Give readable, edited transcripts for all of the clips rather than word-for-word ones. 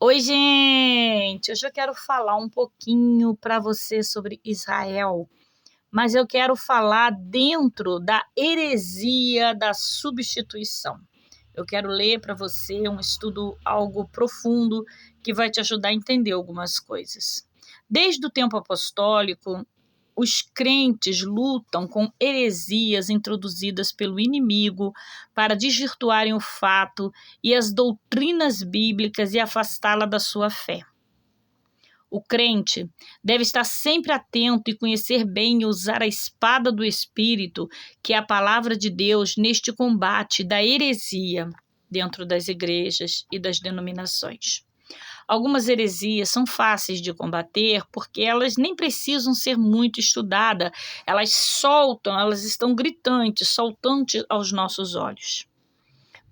Oi, gente! Hoje eu quero falar um pouquinho para você sobre Israel, mas eu quero falar dentro da heresia da substituição. Eu quero ler para você um estudo algo profundo que vai te ajudar a entender algumas coisas. Desde o tempo apostólico, os crentes lutam com heresias introduzidas pelo inimigo para desvirtuarem o fato e as doutrinas bíblicas e afastá-la da sua fé. O crente deve estar sempre atento e conhecer bem e usar a espada do Espírito, que é a palavra de Deus, neste combate da heresia dentro das igrejas e das denominações. Algumas heresias são fáceis de combater porque elas nem precisam ser muito estudadas, elas estão gritantes, saltantes aos nossos olhos.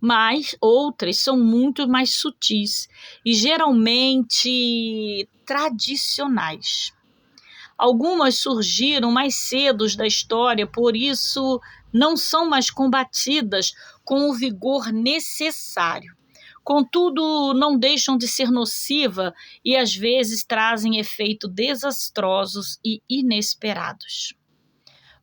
Mas outras são muito mais sutis e geralmente tradicionais. Algumas surgiram mais cedo da história, por isso não são mais combatidas com o vigor necessário. Contudo, não deixam de ser nociva e às vezes trazem efeitos desastrosos e inesperados.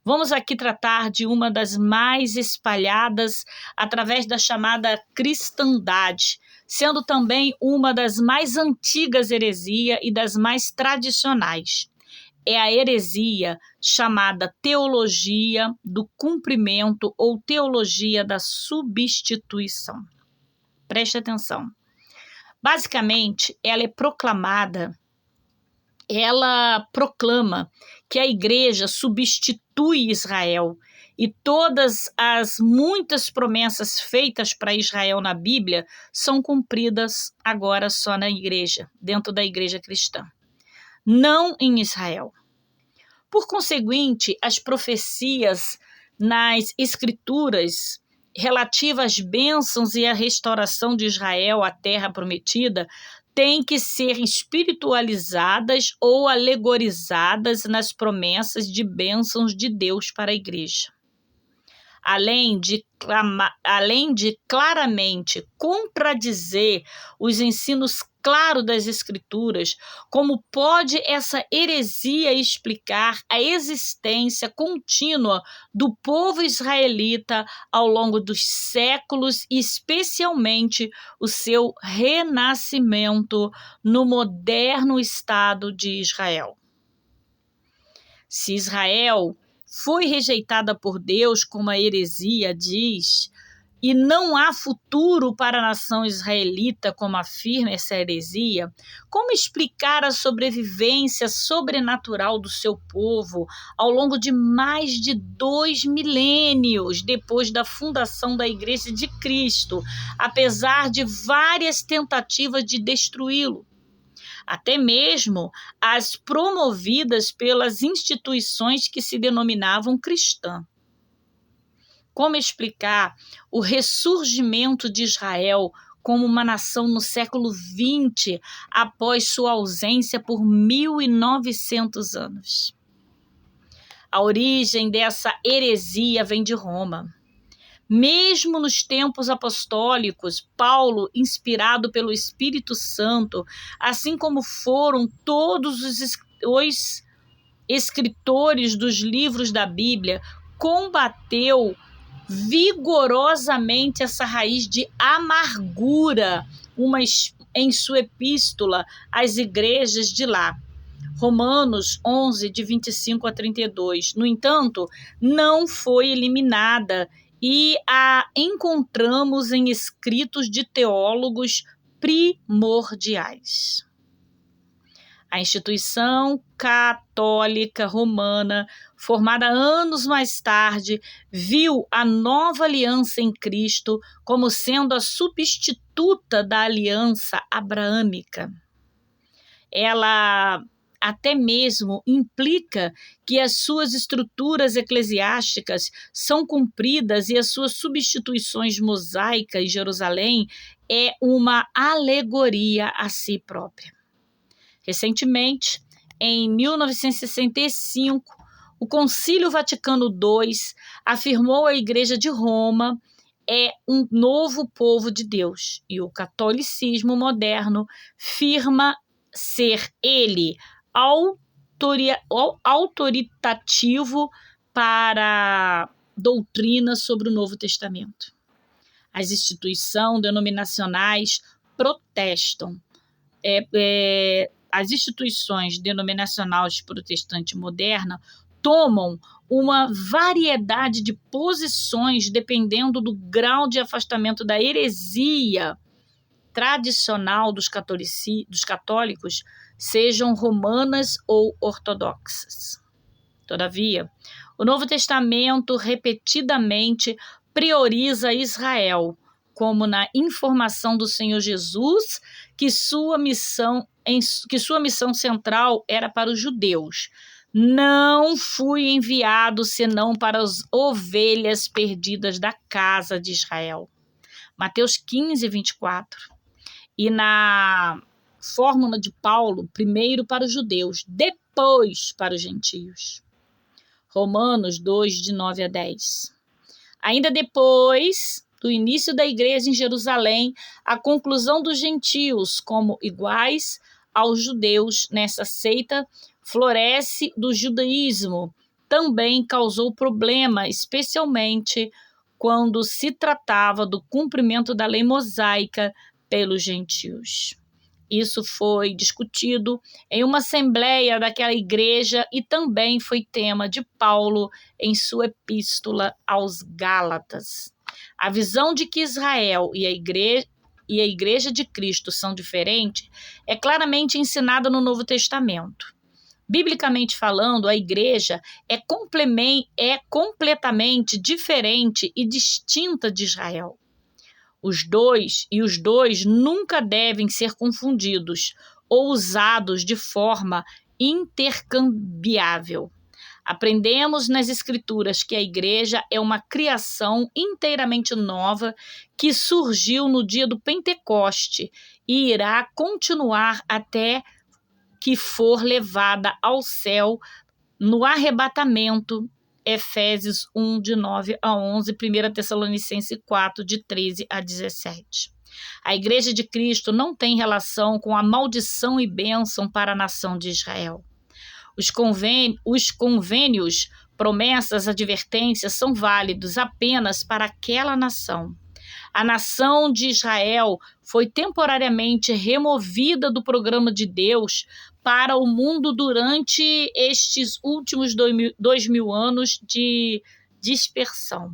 Vamos aqui tratar de uma das mais espalhadas através da chamada cristandade, sendo também uma das mais antigas heresias e das mais tradicionais. É a heresia chamada teologia do cumprimento ou teologia da substituição. Preste atenção. Basicamente, ela proclama que a igreja substitui Israel e todas as muitas promessas feitas para Israel na Bíblia são cumpridas agora só na igreja, dentro da igreja cristã, não em Israel. Por conseguinte, as profecias nas escrituras relativas às bênçãos e à restauração de Israel à terra prometida têm que ser espiritualizadas ou alegorizadas nas promessas de bênçãos de Deus para a igreja. Além de claramente contradizer os ensinos claros das Escrituras, como pode essa heresia explicar a existência contínua do povo israelita ao longo dos séculos e especialmente o seu renascimento no moderno Estado de Israel? Se Israel foi rejeitada por Deus, como a heresia diz, e não há futuro para a nação israelita, como afirma essa heresia, como explicar a sobrevivência sobrenatural do seu povo ao longo de mais de 2 milênios depois da fundação da Igreja de Cristo, apesar de várias tentativas de destruí-lo? Até mesmo as promovidas pelas instituições que se denominavam cristãs. Como explicar o ressurgimento de Israel como uma nação no século XX, após sua ausência por 1.900 anos? A origem dessa heresia vem de Roma. Mesmo nos tempos apostólicos, Paulo, inspirado pelo Espírito Santo, assim como foram todos os escritores dos livros da Bíblia, combateu vigorosamente essa raiz de amargura em sua epístola às igrejas de lá. Romanos 11, de 25 a 32. No entanto, não foi eliminada e a encontramos em escritos de teólogos primordiais. A instituição católica romana, formada anos mais tarde, viu a nova aliança em Cristo como sendo a substituta da aliança abraâmica. Ela até mesmo implica que as suas estruturas eclesiásticas são cumpridas e as suas substituições mosaicas em Jerusalém é uma alegoria a si própria. Recentemente, em 1965, o Concílio Vaticano II afirmou à Igreja de Roma é um novo povo de Deus, e o catolicismo moderno firma ser ele autoritativo para doutrina sobre o Novo Testamento. As instituições denominacionais protestam. As instituições denominacionais protestantes modernas tomam uma variedade de posições dependendo do grau de afastamento da heresia tradicional dos católicos, sejam romanas ou ortodoxas. Todavia, o Novo Testamento repetidamente prioriza Israel, como na informação do Senhor Jesus, que sua missão central era para os judeus. Não fui enviado senão para as ovelhas perdidas da casa de Israel. Mateus 15, 24. E na fórmula de Paulo, primeiro para os judeus, depois para os gentios. Romanos 2, de 9 a 10. Ainda depois do início da igreja em Jerusalém, a conclusão dos gentios como iguais aos judeus nessa seita floresce do judaísmo também causou problema, especialmente quando se tratava do cumprimento da lei mosaica pelos gentios. Isso foi discutido em uma assembleia daquela igreja e também foi tema de Paulo em sua epístola aos Gálatas. A visão de que Israel e a igreja de Cristo são diferentes é claramente ensinada no Novo Testamento. Biblicamente falando, a igreja é completamente diferente e distinta de Israel. Os dois nunca devem ser confundidos ou usados de forma intercambiável. Aprendemos nas Escrituras que a igreja é uma criação inteiramente nova que surgiu no dia do Pentecoste e irá continuar até que for levada ao céu no arrebatamento. Efésios 1, de 9 a 11, 1 Tessalonicenses 4, de 13 a 17. A Igreja de Cristo não tem relação com a maldição e bênção para a nação de Israel. Os convênios, promessas, advertências são válidos apenas para aquela nação. A nação de Israel foi temporariamente removida do programa de Deus para o mundo durante estes últimos 2000 anos de dispersão.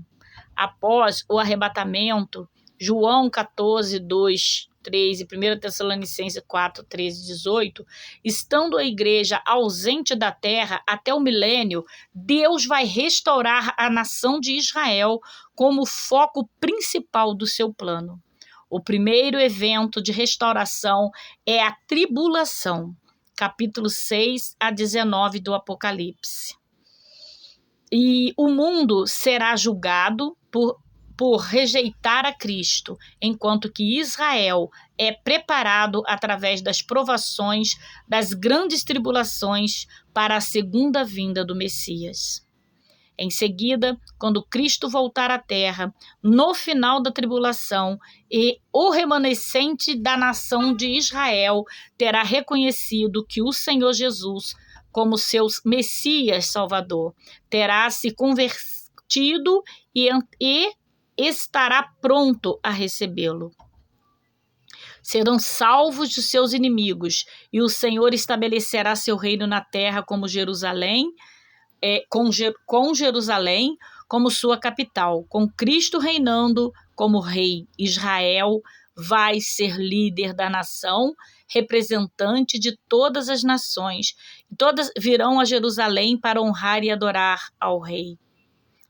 Após o arrebatamento, João 14, 2, 3 e 1 Tessalonicenses 4, 13 e 18, estando a igreja ausente da terra até o milênio, Deus vai restaurar a nação de Israel como foco principal do seu plano. O primeiro evento de restauração é a tribulação, capítulo 6 a 19 do Apocalipse. E o mundo será julgado por rejeitar a Cristo, enquanto que Israel é preparado através das provações, das grandes tribulações para a segunda vinda do Messias. Em seguida, quando Cristo voltar à terra, no final da tribulação, e o remanescente da nação de Israel terá reconhecido que o Senhor Jesus, como seu Messias Salvador, terá se convertido e estará pronto a recebê-lo. Serão salvos de seus inimigos, e o Senhor estabelecerá seu reino na terra como Jerusalém, com Jerusalém como sua capital, com Cristo reinando como rei. Israel vai ser líder da nação, representante de todas as nações, e todas virão a Jerusalém para honrar e adorar ao rei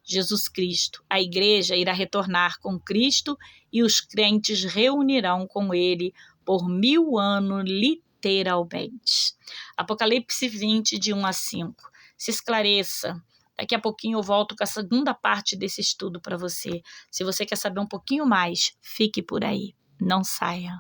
Jesus Cristo. A igreja irá retornar com Cristo e os crentes reunirão com ele por 1000 anos, literalmente. Apocalipse 20, de 1 a 5. Se esclareça. Daqui a pouquinho eu volto com a segunda parte desse estudo para você. Se você quer saber um pouquinho mais, fique por aí. Não saia.